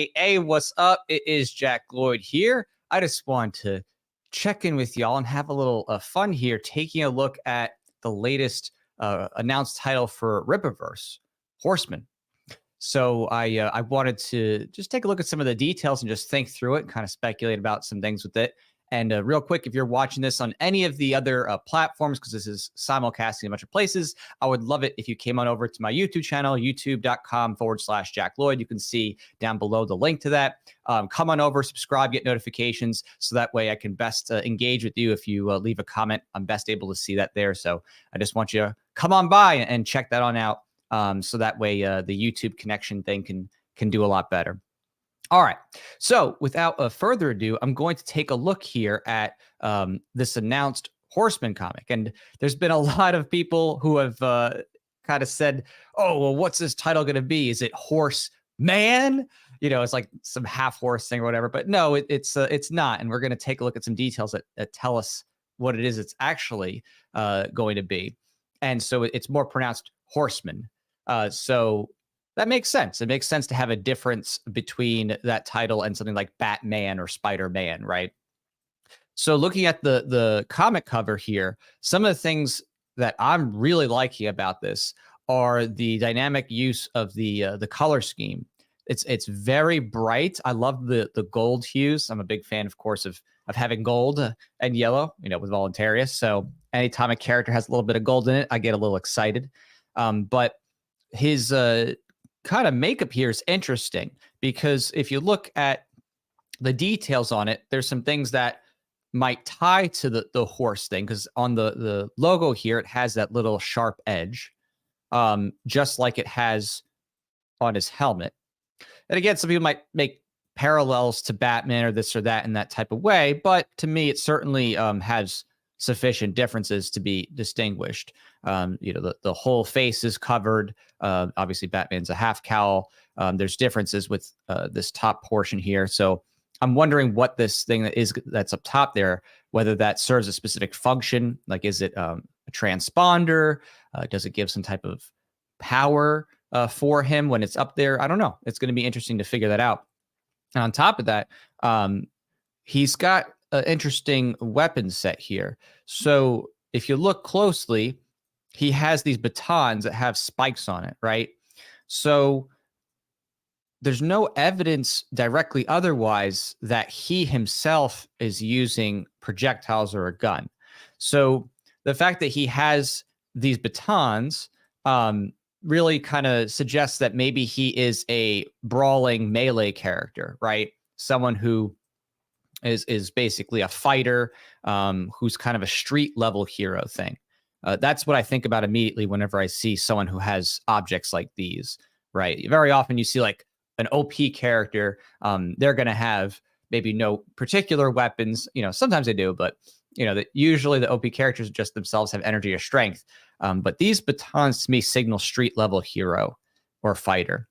aka what's up? It is Jack Lloyd here. I just want to check in with y'all and have a little fun here, taking a look at the latest announced title for Rippaverse Horseman. So I wanted to just take a look at some of the details and just think through it and kind of speculate about some things with it. And real quick, if you're watching this on any of the other platforms, because this is simulcasting in a bunch of places, I would love it if you came on over to my YouTube channel, youtube.com/Jack Lloyd. You can see down below the link to that. Come on over, subscribe, get notifications, so that way I can best engage with you. If you leave a comment, I'm best able to see that there. So I just want you to come on by and check that on out, so that way the YouTube connection thing can do a lot better. All right, so without further ado, I'm going to take a look here at this announced Horseman comic. And there's been a lot of people who have kind of said, oh, well, what's this title going to be? Is it Horseman? You know, it's like some half horse thing or whatever. But no, it's not. And we're going to take a look at some details that tell us what it is it's actually going to be. And so it's more pronounced Horseman. So that makes sense. It makes sense to have a difference between that title and something like Batman or Spider-Man, right? So looking at the comic cover here, some of the things that I'm really liking about this are the dynamic use of the color scheme. It's very bright. I love the gold hues. I'm a big fan, of course, of having gold and yellow, you know, with Voluntarius. So anytime a character has a little bit of gold in it, I get a little excited. But his kind of makeup here is interesting, because if you look at the details on it, there's some things that might tie to the horse thing, because on the logo here, it has that little sharp edge, just like it has on his helmet. And again, some people might make parallels to Batman or this or that in that type of way, but to me, it certainly has sufficient differences to be distinguished. You know, the whole face is covered. Obviously, Batman's a half cowl. There's differences with this top portion here. So I'm wondering what this thing that's up top there, whether that serves a specific function. Like, is it a transponder? Does it give some type of power for him when it's up there? I don't know. It's going to be interesting to figure that out. And on top of that, he's got an interesting weapon set here. So if you look closely, he has these batons that have spikes on it, right? So there's no evidence directly otherwise that he himself is using projectiles or a gun. So the fact that he has these batons really kind of suggests that maybe he is a brawling melee character, right? Someone who is basically a fighter, who's kind of a street level hero thing. That's what I think about immediately whenever I see someone who has objects like these, right? Very often you see like an OP character, they're going to have maybe no particular weapons. You know, sometimes they do, but you know, usually the OP characters just themselves have energy or strength. But these batons to me signal street level hero or fighter.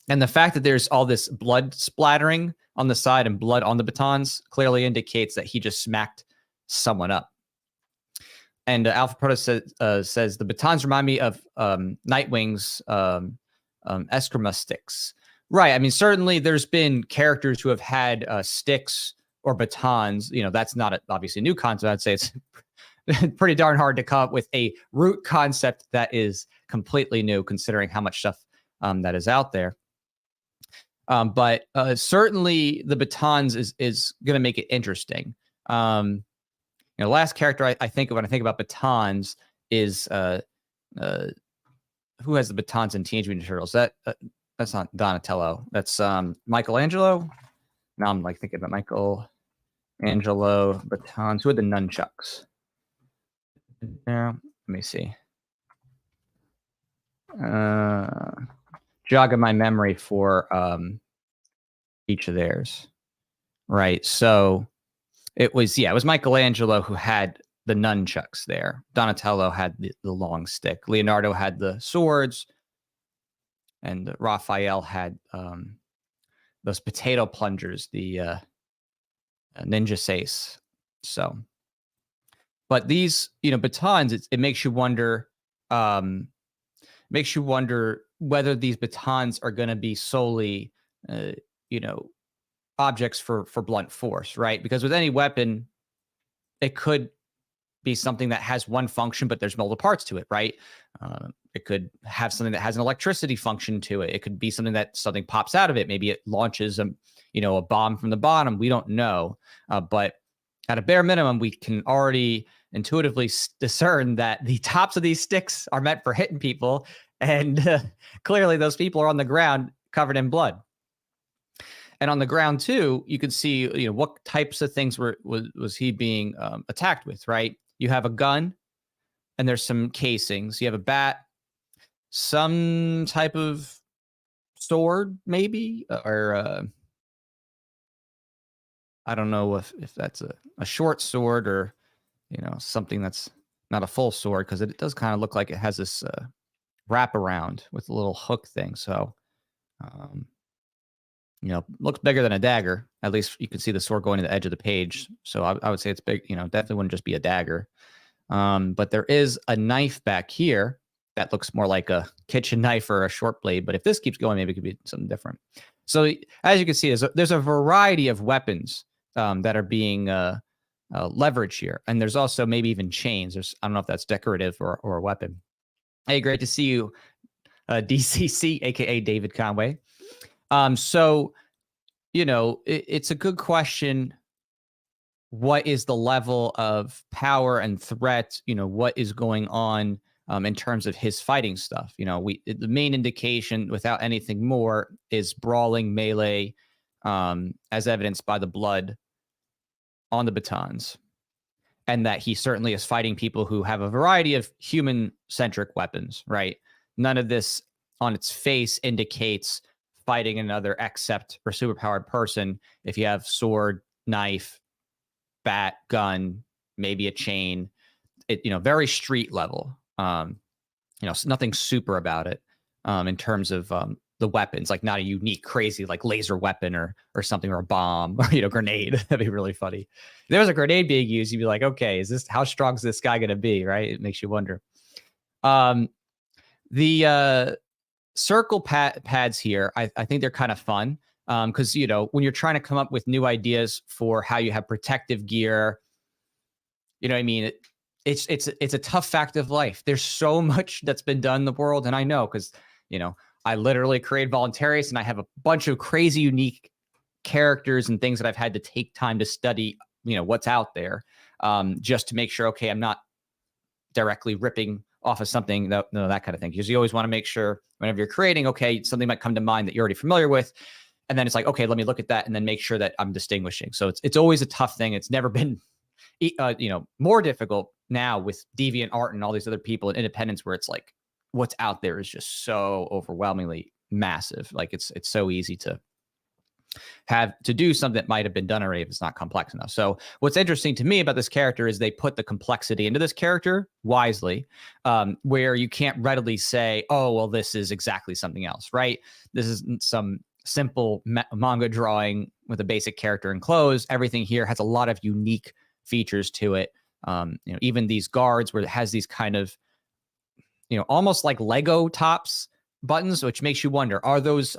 And the fact that there's all this blood splattering on the side and blood on the batons clearly indicates that he just smacked someone up. And Alpha Proto says the batons remind me of Nightwing's eskrima sticks. Right. I mean, certainly there's been characters who have had sticks or batons. You know, that's not obviously a new concept. I'd say it's pretty darn hard to come up with a root concept that is completely new, considering how much stuff that is out there. But certainly the batons is going to make it interesting. You know, last character I think of when I think about batons is who has the batons in Teenage Mutant Ninja Turtles? That's not Donatello. That's Michelangelo. Now I'm like thinking about Michelangelo batons. Who had the nunchucks? Yeah, let me see. Jogging my memory for each of theirs. Right. So it was Michelangelo who had the nunchucks there. Donatello had the long stick. Leonardo had the swords. And Raphael had those potato plungers, the ninja seis. So, but these, you know, batons, it makes you wonder whether these batons are going to be solely objects for blunt force, right? Because with any weapon, it could be something that has one function, but there's multiple parts to it, right? It could have something that has an electricity function to it. It could be something that something pops out of it. Maybe it launches a bomb from the bottom. We don't know, but at a bare minimum, we can already intuitively discern that the tops of these sticks are meant for hitting people, and clearly those people are on the ground covered in blood. And on the ground too, you can see what types of things was he being attacked with, right? You have a gun, and there's some casings. You have a bat, some type of sword, maybe, or I don't know if that's a short sword or something that's not a full sword, because it does kind of look like it has this wrap around with a little hook thing. So looks bigger than a dagger. At least you can see the sword going to the edge of the page. So I would say it's big. Definitely wouldn't just be a dagger. But there is a knife back here that looks more like a kitchen knife or a short blade. But if this keeps going, maybe it could be something different. So as you can see, there's a variety of weapons that are being leveraged here. And there's also maybe even chains. I don't know if that's decorative or a weapon. Hey, great to see you, DCC, aka David Conway. So, it's a good question. What is the level of power and threat? What is going on in terms of his fighting stuff? The main indication, without anything more, is brawling melee, as evidenced by the blood on the batons, and that he certainly is fighting people who have a variety of human-centric weapons, right? None of this on its face indicates fighting another except or superpowered person. If you have sword, knife, bat, gun, maybe a chain, very street level. Nothing super about it in terms of the weapons, like not a unique, crazy like laser weapon or something, or a bomb or grenade. That'd be really funny. If there was a grenade being used, you'd be like, okay, how strong is this guy going to be? Right? It makes you wonder. The circle pads here, I think they're kind of fun because when you're trying to come up with new ideas for how you have protective gear, what I mean, it's a tough fact of life. There's so much that's been done in the world, and I know because I literally created Voluntarius, and I have a bunch of crazy unique characters and things that I've had to take time to study what's out there, just to make sure, okay, I'm not directly ripping off of something, that kind of thing. Because you always want to make sure whenever you're creating, okay, something might come to mind that you're already familiar with. And then it's like, okay, let me look at that and then make sure that I'm distinguishing. So it's always a tough thing. It's never been, more difficult now with DeviantArt and all these other people and independents, where it's like what's out there is just so overwhelmingly massive. Like it's so easy to have to do something that might have been done already if it's not complex enough. So what's interesting to me about this character is they put the complexity into this character wisely, where you can't readily say, oh, well, this is exactly something else, right? This is some simple manga drawing with a basic character and clothes. Everything here has a lot of unique features to it. Even these guards, where it has these kind of, almost like Lego tops buttons, which makes you wonder, are those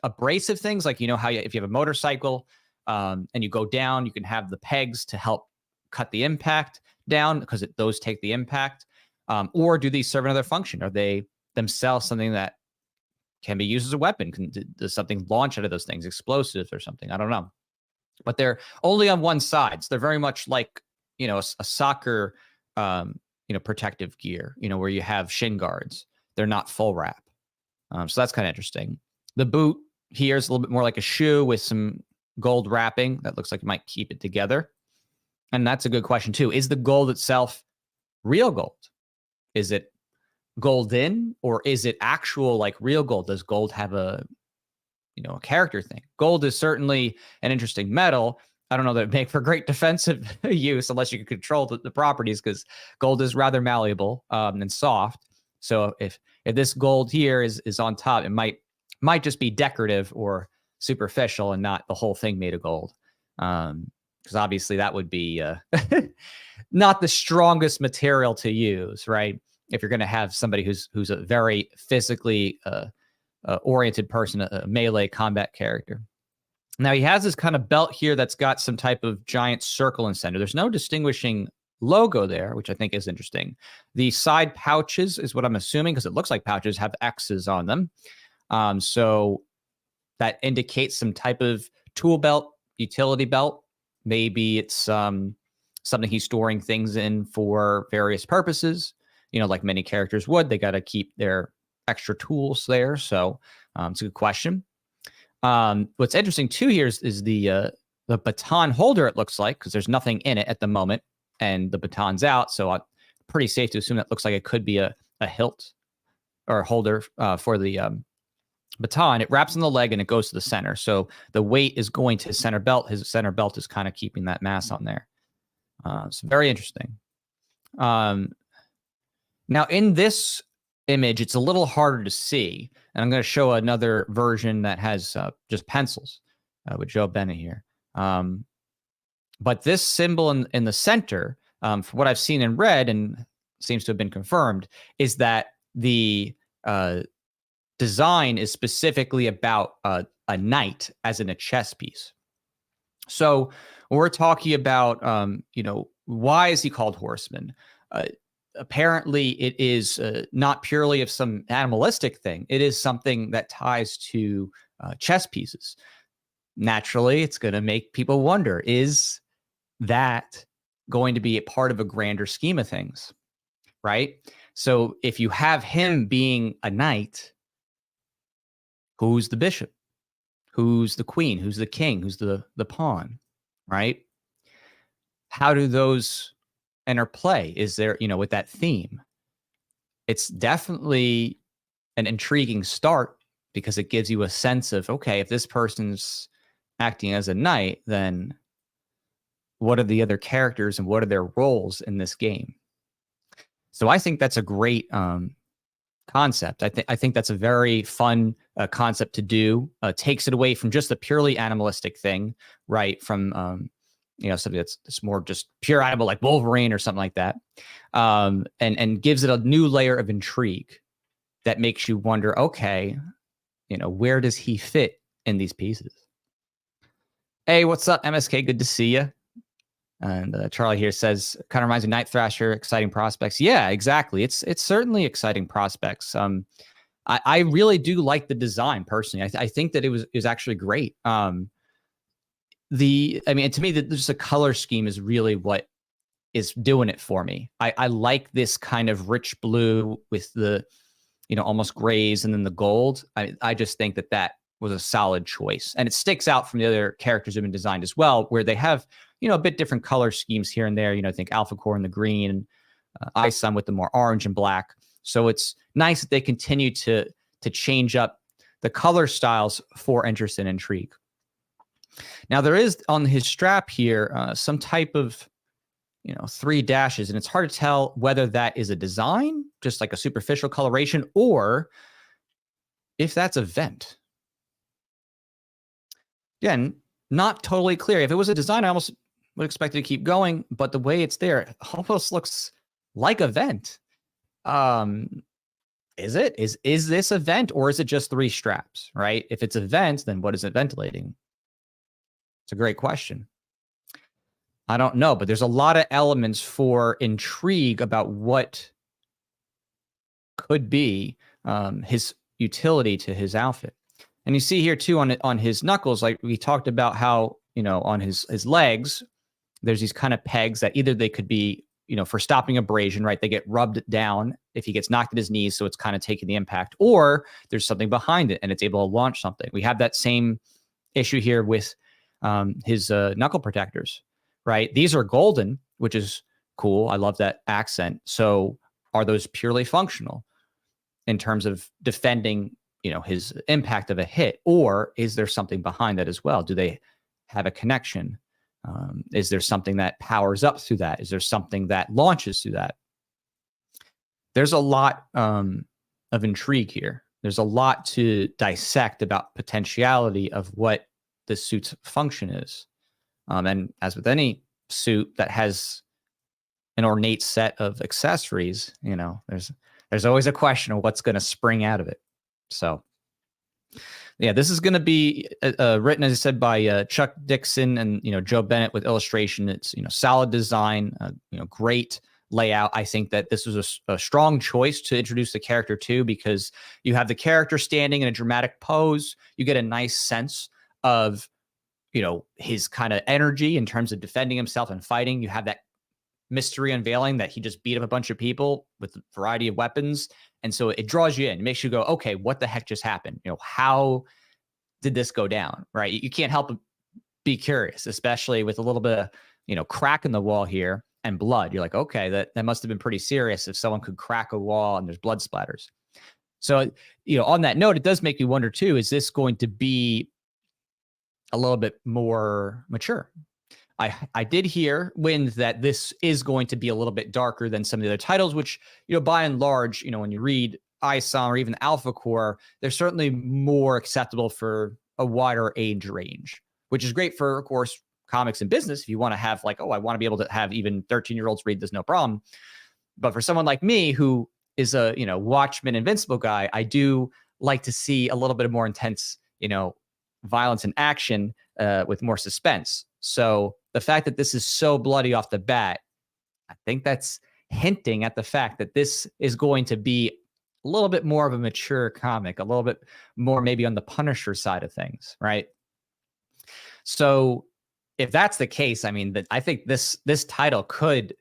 abrasive things, like how if you have a motorcycle and you go down, you can have the pegs to help cut the impact down because those take the impact, or do these serve another function? Are they themselves something that can be used as a weapon? Does something launch out of those things, explosives or something? I don't know, but they're only on one side, so they're very much like a soccer protective gear, where you have shin guards. They're not full wrap, so that's kind of interesting. The boot here is a little bit more like a shoe with some gold wrapping that looks like it might keep it together. And that's a good question too. Is the gold itself real gold? Is it gold in, or is it actual like real gold? Does gold have a character thing? Gold is certainly an interesting metal. I don't know that it make for great defensive use unless you can control the properties, because gold is rather malleable and soft. So if this gold here is on top, it might just be decorative or superficial and not the whole thing made of gold. Because obviously that would be not the strongest material to use, right? If you're going to have somebody who's a very physically oriented person, a melee combat character. Now he has this kind of belt here that's got some type of giant circle in center. There's no distinguishing logo there, which I think is interesting. The side pouches is what I'm assuming, because it looks like pouches have X's on them. So that indicates some type of tool belt, utility belt. Maybe it's something he's storing things in for various purposes. Like many characters would, they got to keep their extra tools there. So it's a good question. What's interesting too here is the baton holder, it looks like, because there's nothing in it at the moment, and the baton's out. So I'm pretty safe to assume that looks like it could be a hilt or a holder for the baton. It wraps on the leg and it goes to the center. So the weight is going to his center belt. His center belt is kind of keeping that mass on there. It's very interesting. Now in this image, it's a little harder to see. And I'm going to show another version that has just pencils with Joe Bennet here. But this symbol in the center, from what I've seen in red and seems to have been confirmed, is that the design is specifically about a knight, as in a chess piece. So when we're talking about, why is he called Horseman? Apparently, it is not purely of some animalistic thing. It is something that ties to chess pieces. Naturally, it's going to make people wonder, is that going to be a part of a grander scheme of things, right? So if you have him being a knight, who's the bishop? Who's the queen? Who's the king? Who's the pawn, right? How do those interplay? Is there, with that theme? It's definitely an intriguing start, because it gives you a sense of, okay, if this person's acting as a knight, then what are the other characters and what are their roles in this game? So I think that's a great concept. I think that's a very fun concept to do. Takes it away from just a purely animalistic thing, right? From something that's more just pure animal, like Wolverine or something like that, and gives it a new layer of intrigue that makes you wonder, okay, where does he fit in these pieces? Hey, what's up, MSK? Good to see you. And Charlie here says, kind of reminds me of Night Thrasher, exciting prospects. Yeah, exactly. It's certainly exciting prospects. I really do like the design personally. I think that it was actually great. To me, just a color scheme is really what is doing it for me. I like this kind of rich blue with the, almost grays and then the gold. I just think that was a solid choice, and it sticks out from the other characters that have been designed as well, where they have, a bit different color schemes here and there. I think alphacore in the green, and isom with the more orange and black. So it's nice that they continue to change up the color styles for interest and intrigue. Now there is on his strap here some type of 3 dashes, and it's hard to tell whether that is a design, just like a superficial coloration, or if that's a vent. Again, not totally clear. If it was a design, I almost would expect it to keep going, but the way it's there, it almost looks like a vent. Is it? Is this a vent, or is it just 3 straps, right? If it's a vent, then what is it ventilating? It's a great question. I don't know, but there's a lot of elements for intrigue about what could be his utility to his outfit. And you see here too on his knuckles, like we talked about how, on his legs, there's these kind of pegs that either they could be, for stopping abrasion, right? They get rubbed down if he gets knocked at his knees, so it's kind of taking the impact, or there's something behind it and it's able to launch something. We have that same issue here with his knuckle protectors, right? These are golden, which is cool. I love that accent. So are those purely functional in terms of defending, his impact of a hit, or is there something behind that as well? Do they have a connection? Is there something that powers up through that? Is there something that launches through that? There's a lot of intrigue here. There's a lot to dissect about potentiality of what the suit's function is. And as with any suit that has an ornate set of accessories, there's always a question of what's going to spring out of it. So Yeah, this is going to be written, as I said, by Chuck Dixon and Joe Bennet with illustration. It's solid design, great layout. I think that this was a strong choice to introduce the character to, because you have the character standing in a dramatic pose. You get a nice sense of his kind of energy in terms of defending himself and fighting. You have that mystery unveiling that he just beat up a bunch of people with a variety of weapons. And so it draws you in. It makes you go, okay, what the heck just happened? How did this go down? Right? You can't help but be curious, especially with a little bit of, crack in the wall here and blood. You're like, okay, that must have been pretty serious if someone could crack a wall and there's blood splatters. So, on that note, it does make me wonder too, is this going to be a little bit more mature? I did hear wind that this is going to be a little bit darker than some of the other titles, which, by and large, when you read isom or even alphacore, they're certainly more acceptable for a wider age range, which is great for, of course, comics and business. If you want to have like, oh, I want to be able to have even 13-year-olds read this, no problem. But for someone like me, who is a, Watchmen Invincible guy, I do like to see a little bit of more intense, violence and action with more suspense. So the fact that this is so bloody off the bat, I think that's hinting at the fact that this is going to be a little bit more of a mature comic, a little bit more maybe on the Punisher side of things, right? So if that's the case, I mean, I think this title could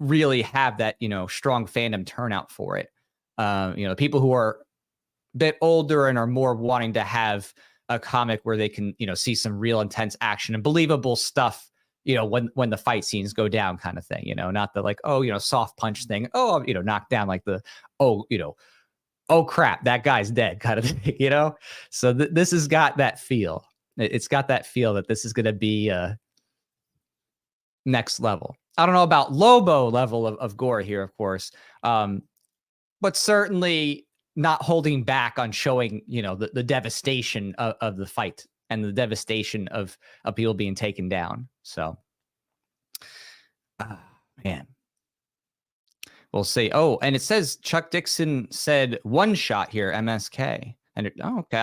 really have that, strong fandom turnout for it. People who are a bit older and are more wanting to have a comic where they can, see some real intense action and believable stuff, when the fight scenes go down kind of thing, not the like, oh, soft punch thing. Oh, knocked down like the, oh crap, that guy's dead kind of thing, So this has got that feel. It's got that feel that this is going to be next level. I don't know about Lobo level of gore here, of course, but certainly not holding back on showing, the devastation of the fight and the devastation of people being taken down. So, man, we'll see. Oh, and it says Chuck Dixon said one shot here, MSK. And okay,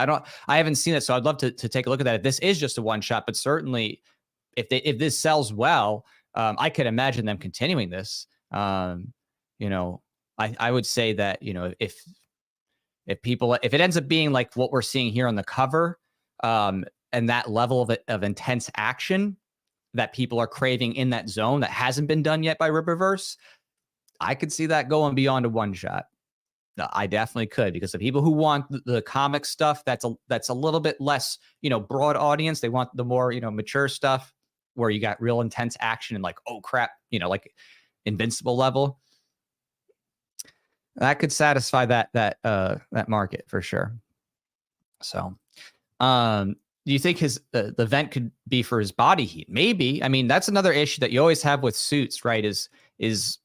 I haven't seen it, so I'd love to take a look at that. If this is just a one shot, but certainly if this sells well, I could imagine them continuing this. I would say that, if it ends up being like what we're seeing here on the cover, and that level of intense action that people are craving in that zone that hasn't been done yet by Rippaverse, I could see that going beyond a one shot. I definitely could, because the people who want the comic stuff that's a little bit less, broad audience, they want the more, mature stuff where you got real intense action and like, oh crap, like Invincible level. That could satisfy that market for sure. So, do you think the vent could be for his body heat? Maybe. I mean, that's another issue that you always have with suits, right? Is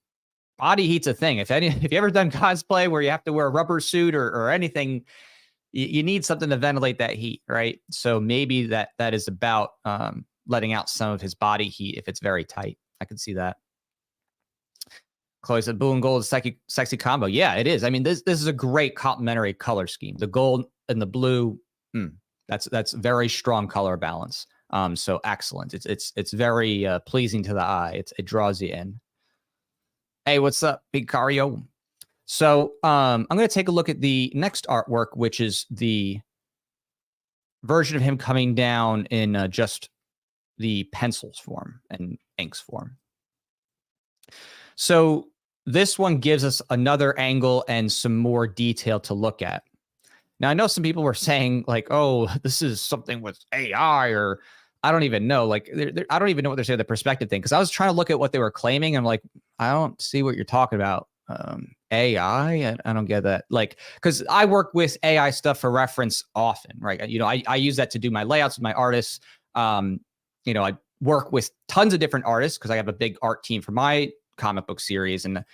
body heat's a thing. If you ever done cosplay where you have to wear a rubber suit or anything, you need something to ventilate that heat, right? So maybe that is about letting out some of his body heat if it's very tight. I can see that. Chloe said blue and gold is sexy combo. Yeah, it is. I mean, this is a great complementary color scheme. The gold and the blue, that's very strong color balance. So excellent. It's very pleasing to the eye. It draws you in. Hey, what's up, Big Cario? So I'm going to take a look at the next artwork, which is the version of him coming down in just the pencils form and inks form. So this one gives us another angle and some more detail to look at. Now, I know some people were saying like, oh, this is something with AI, or I don't even know. Like, I don't even know what they're saying, the perspective thing. Because I was trying to look at what they were claiming. I'm like, I don't see what you're talking about. AI? I don't get that. Like, because I work with AI stuff for reference often, right? I use that to do my layouts with my artists. I work with tons of different artists because I have a big art team for my comic book series. And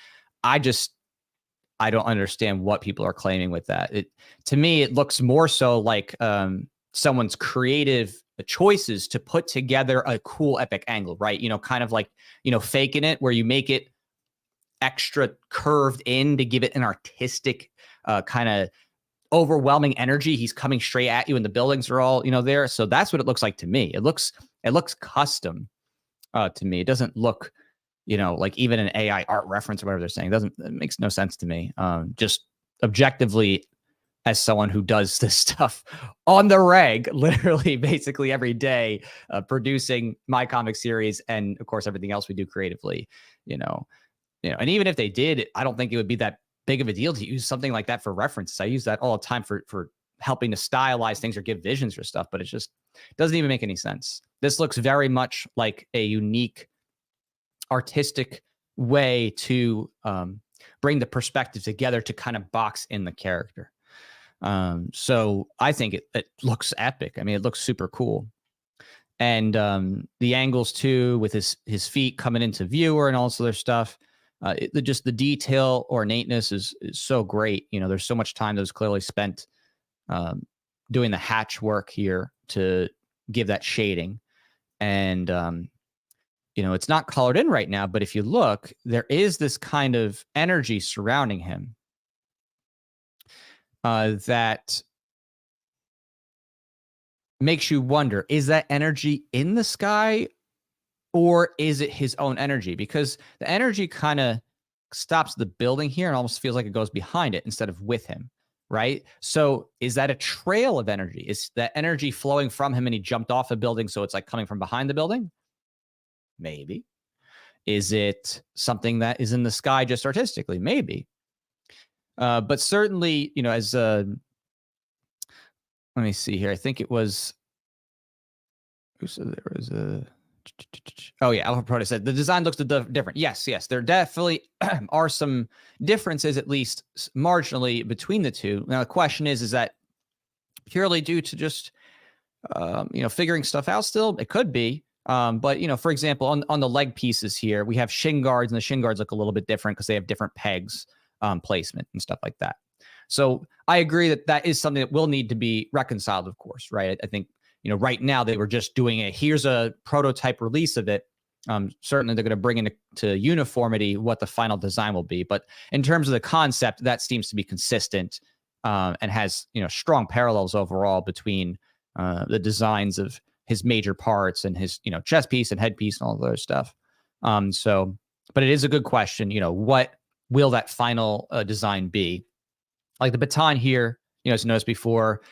I don't understand what people are claiming with that. To me, it looks more so like someone's creative choices to put together a cool epic angle, right? Kind of like, faking it, where you make it extra curved in to give it an artistic kind of overwhelming energy. He's coming straight at you, and the buildings are all, there. So that's what it looks like to me. It looks custom to me. It doesn't look, like even an AI art reference or whatever they're saying. It makes no sense to me. Just objectively, as someone who does this stuff on the reg, literally basically every day, producing my comic series and of course everything else we do creatively, and even if they did, I don't think it would be that big of a deal to use something like that for references. I use that all the time for helping to stylize things or give visions for stuff, but it just doesn't even make any sense. This looks very much like a unique artistic way to bring the perspective together to kind of box in the character. So I think it looks epic. I mean, it looks super cool. And the angles too, with his feet coming into viewer and all this other stuff. Just the detail ornateness is so great. There's so much time that was clearly spent doing the hatch work here to give that shading. And, it's not colored in right now, but if you look, there is this kind of energy surrounding him that makes you wonder, is that energy in the sky or is it his own energy? Because the energy kind of stops the building here and almost feels like it goes behind it instead of with him, right? So is that a trail of energy? Is that energy flowing from him and he jumped off a building, so it's like coming from behind the building? Maybe. Is it something that is in the sky just artistically? Maybe. But certainly, as let me see here. I think it was, who said there was a, oh yeah, alphacore said the design looks different. Yes, there definitely are some differences, at least marginally, between the two. Now the question is that purely due to just figuring stuff out still? It could be. But for example, on the leg pieces here, we have shin guards, and the shin guards look a little bit different because they have different pegs placement and stuff like that. So I agree that is something that will need to be reconciled, of course, right? I think, right now they were just doing here's a prototype release of it. Certainly they're going to bring into uniformity what the final design will be. But in terms of the concept, that seems to be consistent and has, strong parallels overall between the designs of his major parts and his, chest piece and headpiece and all the other stuff. But it is a good question, what will that final design be? Like the Baton here, as noticed before,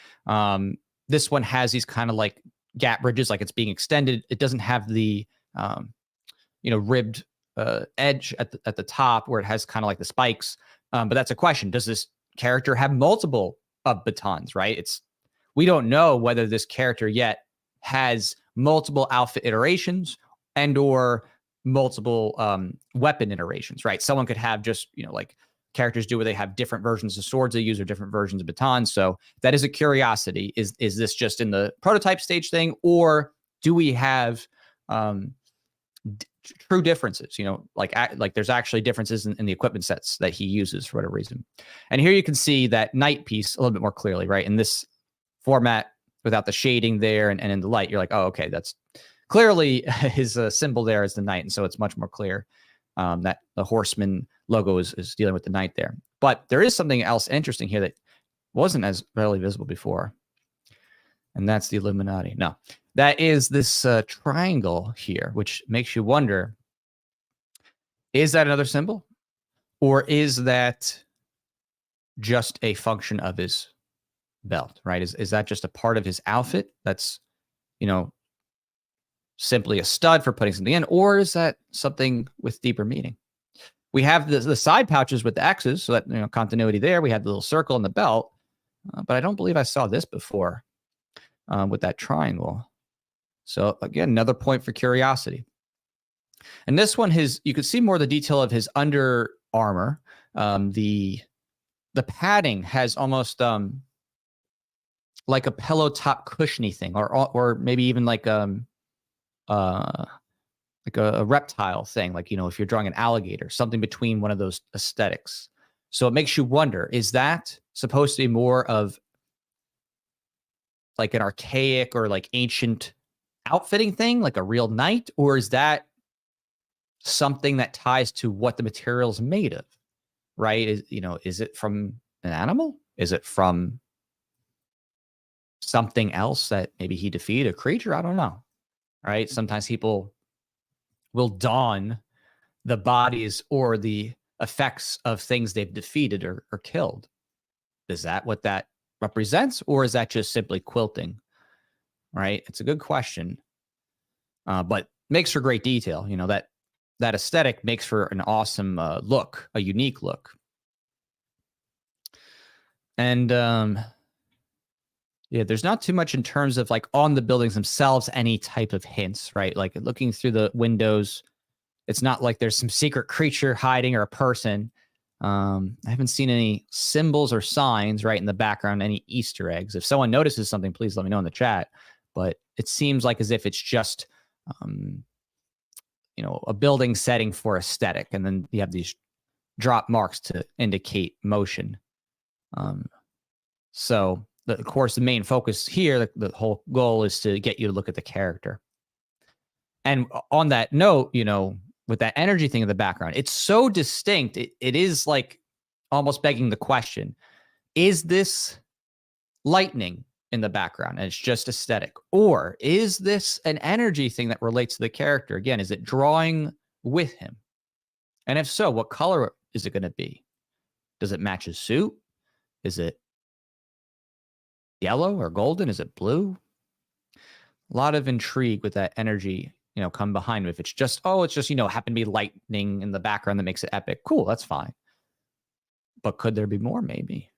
this one has these kind of like gap bridges, like it's being extended. It doesn't have the, ribbed edge at the top where it has kind of like the spikes. But that's a question. Does this character have multiple batons, right? We don't know whether this character yet has multiple outfit iterations and or multiple weapon iterations, right? Someone could have just, like characters do where they have different versions of swords they use or different versions of batons. So that is a curiosity. Is this just in the prototype stage thing, or do we have true differences? Like there's actually differences in the equipment sets that he uses for whatever reason. And here you can see that knight piece a little bit more clearly, right? In this format, without the shading there and in the light, you're like, oh, okay, that's clearly his symbol there is the knight, and so it's much more clear that the horseman logo is dealing with the knight there. But there is something else interesting here that wasn't as readily visible before, and that's the Illuminati. No, that is this triangle here, which makes you wonder, is that another symbol? Or is that just a function of his belt, right? Is that just a part of his outfit that's, simply a stud for putting something in? Or is that something with deeper meaning? We have the side pouches with the X's, so that, continuity there. We had the little circle in the belt, but I don't believe I saw this before with that triangle. So again, another point for curiosity. And this one, you could see more of the detail of his under armor. The padding has almost like a pillow top cushiony thing, or maybe even like a reptile thing, like, if you're drawing an alligator, something between one of those aesthetics. So it makes you wonder, is that supposed to be more of like an archaic or like ancient outfitting thing, like a real knight? Or is that something that ties to what the material is made of, right? Is it from an animal? Is it from something else that maybe he defeated a creature. I don't know. Right? Sometimes people will don the bodies or the effects of things they've defeated or killed. Is that what that represents, or is that just simply quilting? Right? It's a good question, but makes for great detail. You know, that aesthetic makes for an awesome look, a unique look. And yeah, there's not too much in terms of like on the buildings themselves, any type of hints, right? Like looking through the windows, it's not like there's some secret creature hiding or a person. I haven't seen any symbols or signs right in the background, any Easter eggs. If someone notices something, please let me know in the chat. But it seems like as if it's just, you know, a building setting for aesthetic. And then you have these drop marks to indicate motion. So, of course, the main focus here, the whole goal is to get you to look at the character. And on that note, you know, with that energy thing in the background, it's so distinct. It is like almost begging the question, is this lightning in the background and it's just aesthetic? Or is this an energy thing that relates to the character? Again, is it drawing with him? And if so, what color is it going to be? Does it match his suit? Is it yellow or golden? Is it blue? A lot of intrigue with that energy, you know, come behind. If it's just, oh, it's just, you know, happen to be lightning in the background that makes it epic. Cool, that's fine. But could there be more? Maybe.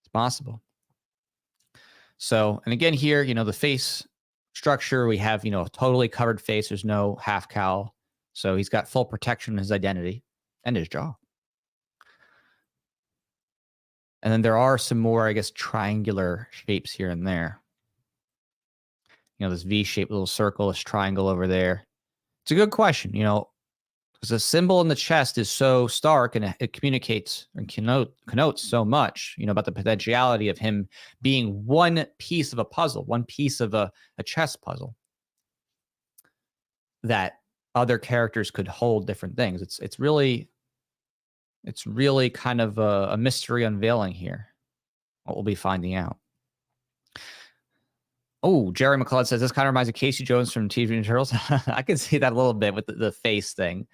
It's possible. So, and again here, you know, the face structure, we have, you know, a totally covered face. There's no half cowl. So he's got full protection of his identity and his jaw. And then there are some more, I guess, triangular shapes here and there. You know, this V-shaped little circle, this triangle over there. It's a good question, you know, because the symbol in the chest is so stark and it communicates and connotes so much, you know, about the potentiality of him being one piece of a puzzle, one piece of a chess puzzle, that other characters could hold different things. It's really kind of a mystery unveiling here. What we'll be finding out. Oh, Jerry McCullough says this kind of reminds of Casey Jones from Teenage Mutant Turtles. I can see that a little bit with the face thing.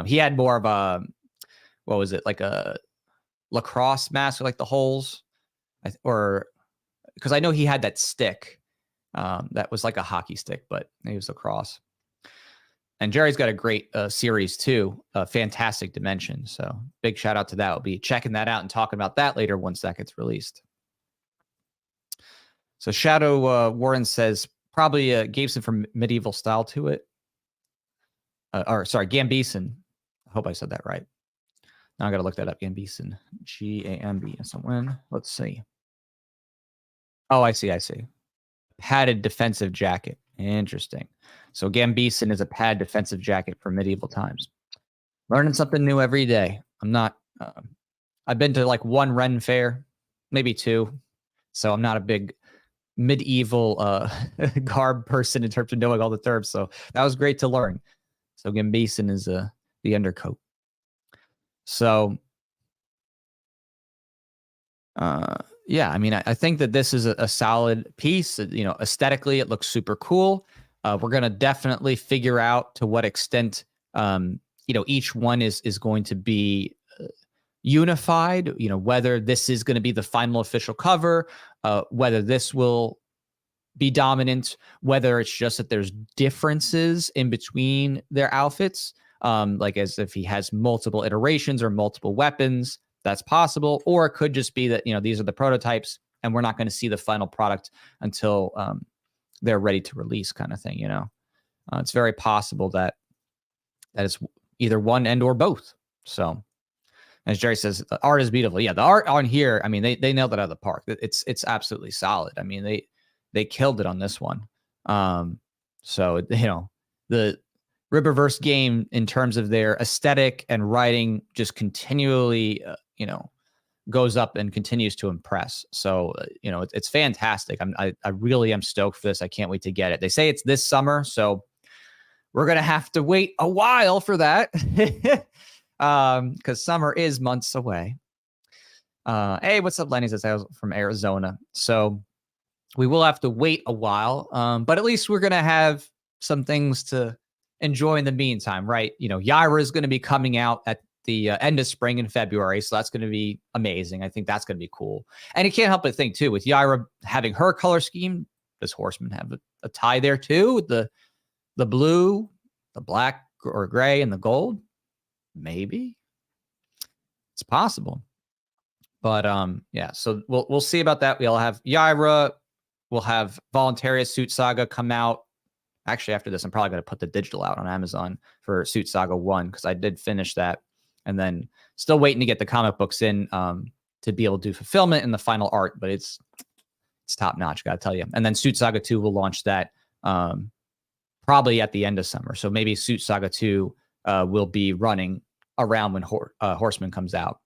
He had more of a, what was it, like a lacrosse mask, like the holes, or because I know he had that stick that was like a hockey stick, but it was lacrosse. And Jerry's got a great series too, Fantastic Dimension. So big shout out to that. We'll be checking that out and talking about that later once that gets released. So Shadow Warren says probably Gabeson from medieval style to it. Or sorry, Gambison. I hope I said that right. Now I got to look that up. Gambison. G-A-M-B-S-O-N. Let's see. Oh, I see. Padded defensive jacket. Interesting. So Gambison is a pad defensive jacket for medieval times. Learning something new every day. I'm not, I've been to like one Ren fair, maybe two. So I'm not a big medieval garb person in terms of knowing all the terms. So that was great to learn. So Gambison is the undercoat. So yeah, I mean, I think that this is a solid piece. You know, aesthetically, it looks super cool. We're going to definitely figure out to what extent, you know, each one is going to be unified, you know, whether this is going to be the final official cover, whether this will be dominant, whether it's just that there's differences in between their outfits, like as if he has multiple iterations or multiple weapons, that's possible. Or it could just be that, you know, these are the prototypes and we're not going to see the final product until they're ready to release, kind of thing, you know. It's very possible that it's either one and or both. So as Jerry says, the art is beautiful. Yeah, the art on here, I mean, they nailed it out of the park. It's absolutely solid. I mean, they killed it on this one. So, you know, the Rippaverse game in terms of their aesthetic and writing just continually, you know, goes up and continues to impress. So, you know, it's fantastic. I really am stoked for this. I can't wait to get it. They say it's this summer, so we're going to have to wait a while for that. Because summer is months away. Hey, what's up, Lenny? Says I was from Arizona. So we will have to wait a while, but at least we're going to have some things to enjoy in the meantime, right? Yaira is going to be coming out at the end of spring in February, so that's going to be amazing. I think that's going to be cool. And you can't help but think too, with Yaira having her color scheme, does Horseman have a tie there too, with the blue, the black or gray, and the gold? Maybe it's possible. But yeah, so we'll see about that. We'll have Yaira. We'll have Voluntarius Suit Saga come out. Actually, after this, I'm probably going to put the digital out on Amazon for Suit Saga 1 because I did finish that. And then still waiting to get the comic books in to be able to do fulfillment and the final art. But it's top notch, got to tell you. And then Suit Saga 2 will launch that probably at the end of summer. So maybe Suit Saga 2 will be running around when Horseman comes out.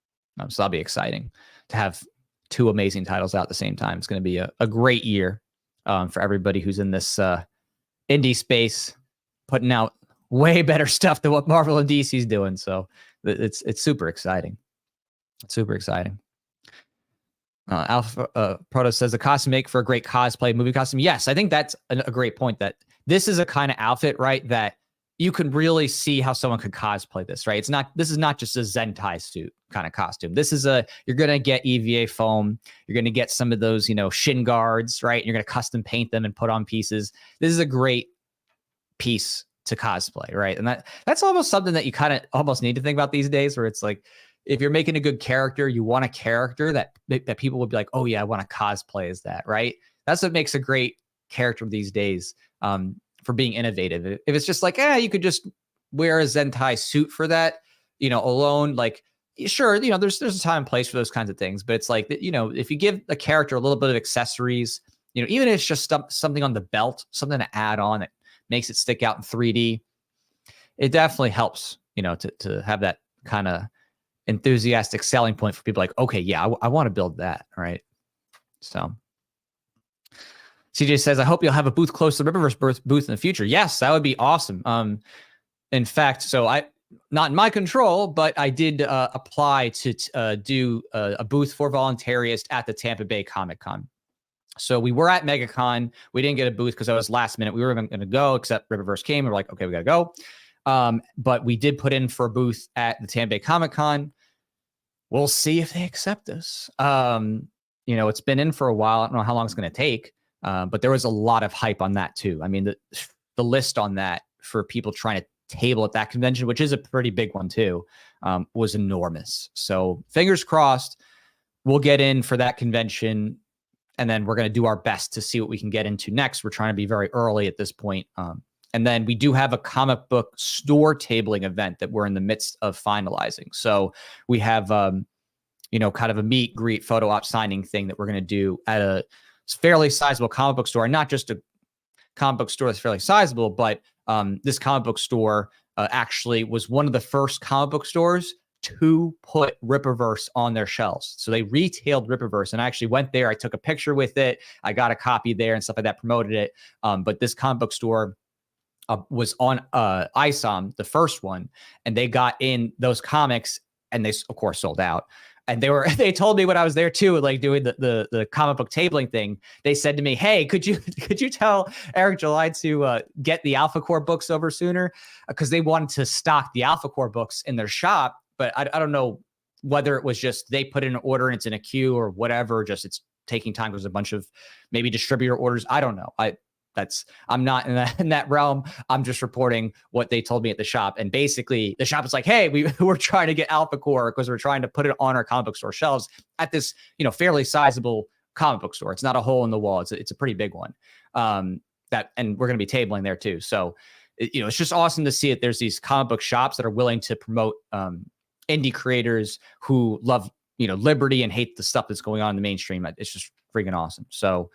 So that'll be exciting to have two amazing titles out at the same time. It's going to be a great year for everybody who's in this indie space, putting out way better stuff than what Marvel and DC's doing. So it's super exciting. It's super exciting. Alpha Proto says the costume make for a great cosplay movie costume. Yes, I think that's a great point, that this is a kind of outfit, right, that you can really see how someone could cosplay this, right? This is not just a Zentai suit kind of costume. This is you're going to get EVA foam. You're going to get some of those, shin guards, right? You're going to custom paint them and put on pieces. This is a great piece to cosplay, right? And that's almost something that you kind of almost need to think about these days, where it's like, if you're making a good character, you want a character that people would be like, oh yeah, I want to cosplay as that, right? That's what makes a great character these days. For being innovative. If it's just like, you could just wear a Zentai suit for that, alone, like, sure, there's a time and place for those kinds of things, but it's like, if you give a character a little bit of accessories, even if it's just something on the belt, something to add on that makes it stick out in 3D, it definitely helps, to have that kind of enthusiastic selling point for people like, okay, yeah, I want to build that, right? So CJ says, I hope you'll have a booth close to the Rippaverse booth in the future. Yes, that would be awesome. In fact, so not in my control, but I did apply to do a booth for Voluntarist at the Tampa Bay Comic Con. So we were at MegaCon. We didn't get a booth because I was last minute. We were going to go, except Rippaverse came. We were like, okay, we got to go. But we did put in for a booth at the Tampa Bay Comic Con. We'll see if they accept us. It's been in for a while. I don't know how long it's going to take. But there was a lot of hype on that too. I mean, the list on that for people trying to table at that convention, which is a pretty big one too, was enormous. So fingers crossed, we'll get in for that convention, and then we're going to do our best to see what we can get into next. We're trying to be very early at this point. And then we do have a comic book store tabling event that we're in the midst of finalizing. So we have, kind of a meet, greet, photo op signing thing that we're going to do at a fairly sizable comic book store, and not just a comic book store that's fairly sizable, but this comic book store actually was one of the first comic book stores to put Rippaverse on their shelves. So they retailed Rippaverse, and I actually went there. I took a picture with it. I got a copy there and stuff like that, promoted it. But this comic book store was on isom, the first one, and they got in those comics, and they of course sold out. And they told me when I was there too, like doing the comic book tabling thing, they said to me, hey, could you tell Eric July to get the alphacore books over sooner? Because they wanted to stock the alphacore books in their shop. But I don't know whether it was just they put in an order and it's in a queue or whatever, just it's taking time because a bunch of maybe distributor orders. I don't know. I'm not in that realm. I'm just reporting what they told me at the shop. And basically the shop is like, hey, we're trying to get alphacore because we're trying to put it on our comic book store shelves at this, fairly sizable comic book store. It's not a hole in the wall. It's a pretty big one. And we're going to be tabling there too. So, it's just awesome to see it. There's these comic book shops that are willing to promote indie creators who love, liberty and hate the stuff that's going on in the mainstream. It's just freaking awesome. So,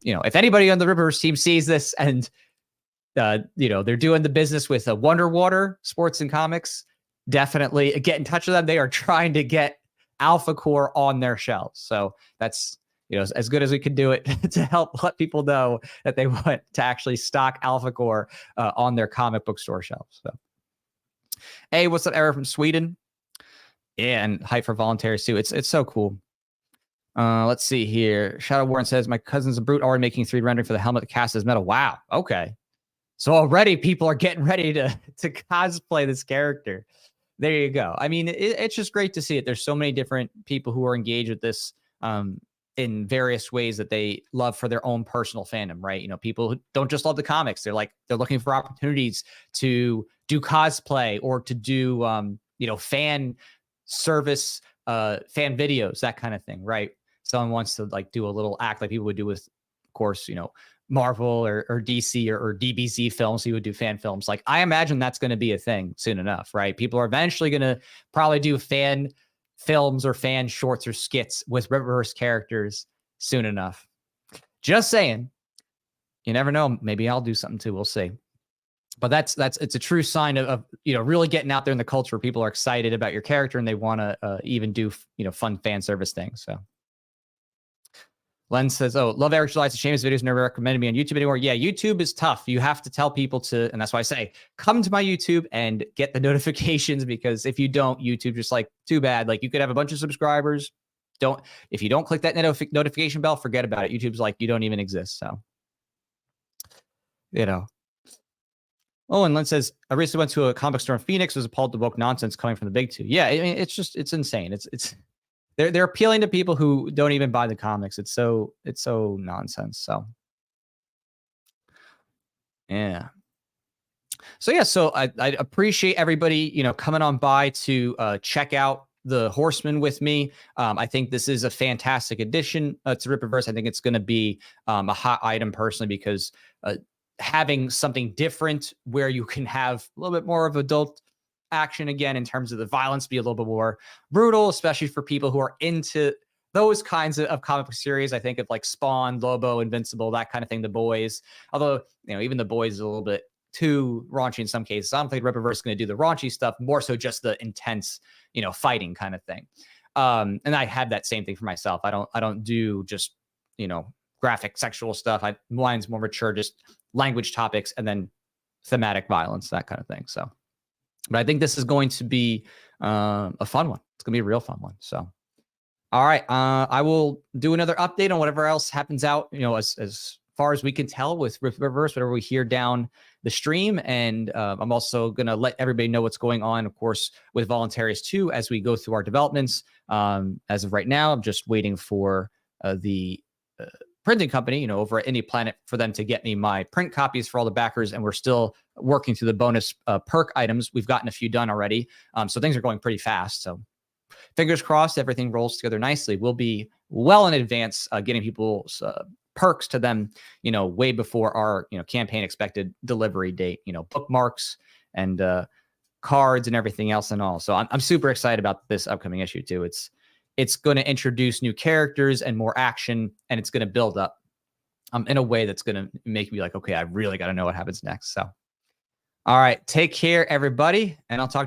if anybody on the Rippaverse team sees this and, they're doing the business with Wonder Water Sports and Comics, definitely get in touch with them. They are trying to get alphacore on their shelves. So that's, as good as we could do it to help let people know that they want to actually stock alphacore on their comic book store shelves. So, hey, what's up, Eric from Sweden? Yeah, and hype for voluntary too. It's so cool. Let's see here. Shadow Warren says, my cousin's a brute already making 3D rendering for the helmet cast as metal. Wow. Okay. So already people are getting ready to cosplay this character. There you go. I mean, it's just great to see it. There's so many different people who are engaged with this in various ways that they love for their own personal fandom, right? You know, people who don't just love the comics. They're looking for opportunities to do cosplay or to do, fan service, fan videos, that kind of thing, right? Someone wants to do a little act like people would do with, of course, Marvel or DC or DBZ films. He would do fan films. Like, I imagine that's going to be a thing soon enough, right? People are eventually going to probably do fan films or fan shorts or skits with Rippaverse characters soon enough. Just saying. You never know. Maybe I'll do something too. We'll see. But it's a true sign of really getting out there in the culture where people are excited about your character and they want to even do fun fan service things. So Len says, oh, love Eric July's Seamus videos, never recommended me on YouTube anymore. Yeah, YouTube is tough. You have to tell people to, and that's why I say, come to my YouTube and get the notifications, because if you don't, YouTube just too bad. Like, you could have a bunch of subscribers. If you don't click that notification bell, forget about it. YouTube's like, you don't even exist. So, Oh, and Len says, I recently went to a comic store in Phoenix, was appalled at the woke nonsense coming from the big two. Yeah, I mean, it's insane. They're appealing to people who don't even buy the comics. It's so nonsense. So yeah. So I appreciate everybody, coming on by to check out the Horseman with me. I think this is a fantastic addition to Rippaverse. I think it's going to be a hot item personally, because having something different where you can have a little bit more of adult action again, in terms of the violence, be a little bit more brutal, especially for people who are into those kinds of comic book series. I think of Spawn, Lobo, Invincible, that kind of thing. The Boys, although even The Boys is a little bit too raunchy in some cases. I don't think Rippaverse is going to do the raunchy stuff, more so just the intense, fighting kind of thing. And I have that same thing for myself. I don't do just graphic sexual stuff. Mine's more mature, just language topics, and then thematic violence, that kind of thing. So. But I think this is going to be a fun one. It's going to be a real fun one. So, all right. I will do another update on whatever else happens out, as far as we can tell with Rippaverse, whatever we hear down the stream. And I'm also going to let everybody know what's going on, of course, with Voluntarius 2 as we go through our developments. As of right now, I'm just waiting for the printing company, over at Indie Planet, for them to get me my print copies for all the backers. And we're still working through the bonus perk items. We've gotten a few done already. So things are going pretty fast. So fingers crossed, everything rolls together nicely. We'll be well in advance getting people's perks to them, way before our, campaign expected delivery date, bookmarks and cards and everything else and all. So I'm super excited about this upcoming issue too. It's going to introduce new characters and more action, and it's going to build up in a way that's going to make me okay, I really got to know what happens next. So, all right, take care, everybody, and I'll talk